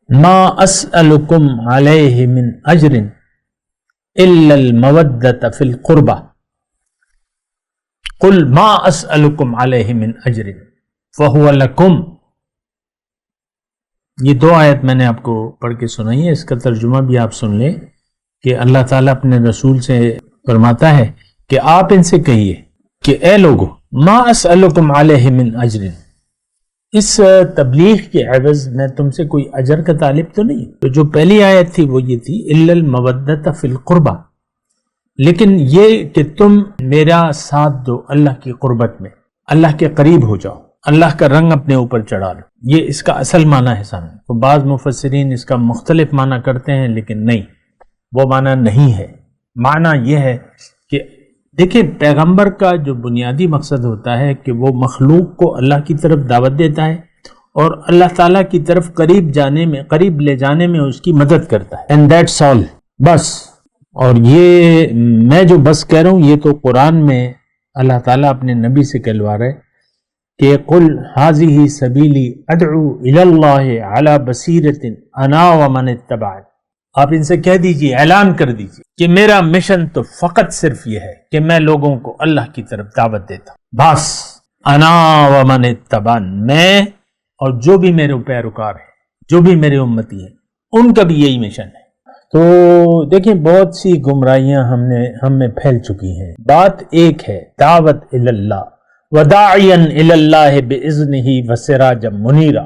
ما اسألکم علیہ من اجر الا المودۃ فی القربہ قل ما اسألکم علیہ من اجر فہو لکم. یہ دو آیت میں نے آپ کو پڑھ کے سنائی ہے، اس کا ترجمہ بھی آپ سن لیں کہ اللہ تعالیٰ اپنے رسول سے فرماتا ہے کہ آپ ان سے کہیے کہ اے لوگو ما اسألکم علیہ من اجر، اس تبلیغ کے عوض میں تم سے کوئی اجر کا طالب تو نہیں. تو جو پہلی آیت تھی وہ یہ تھی الا المودۃ فی القربہ، لیکن یہ کہ تم میرا ساتھ دو اللہ کی قربت میں، اللہ کے قریب ہو جاؤ، اللہ کا رنگ اپنے اوپر چڑھا لو. یہ اس کا اصل معنی ہے سامنے. تو بعض مفسرین اس کا مختلف معنی کرتے ہیں، لیکن نہیں، وہ معنی نہیں ہے. معنی یہ ہے کہ دیکھیں پیغمبر کا جو بنیادی مقصد ہوتا ہے کہ وہ مخلوق کو اللہ کی طرف دعوت دیتا ہے اور اللہ تعالیٰ کی طرف قریب لے جانے میں اس کی مدد کرتا ہے. اینڈ دیٹس آل، بس. اور یہ میں جو بس کہہ رہا ہوں یہ تو قرآن میں اللہ تعالیٰ اپنے نبی سے کہلوا رہے کہ قل ھذہ سبیلی ادعو الی اللہ علی بصیرۃ انا ومن اتبعن. آپ ان سے کہہ دیجئے، اعلان کر دیجئے کہ میرا مشن تو فقط صرف یہ ہے کہ میں لوگوں کو اللہ کی طرف دعوت دیتا ہوں، بس. انا ومن اتبعن، میں اور جو بھی میرے پیروکار ہیں، جو بھی میرے امتی ہیں، ان کا بھی یہی مشن ہے. تو دیکھیں بہت سی گمراہیاں ہم میں پھیل چکی ہیں. بات ایک ہے دعوت الی اللہ وداعیا الی اللہ باذنہ وسراجا منیرا.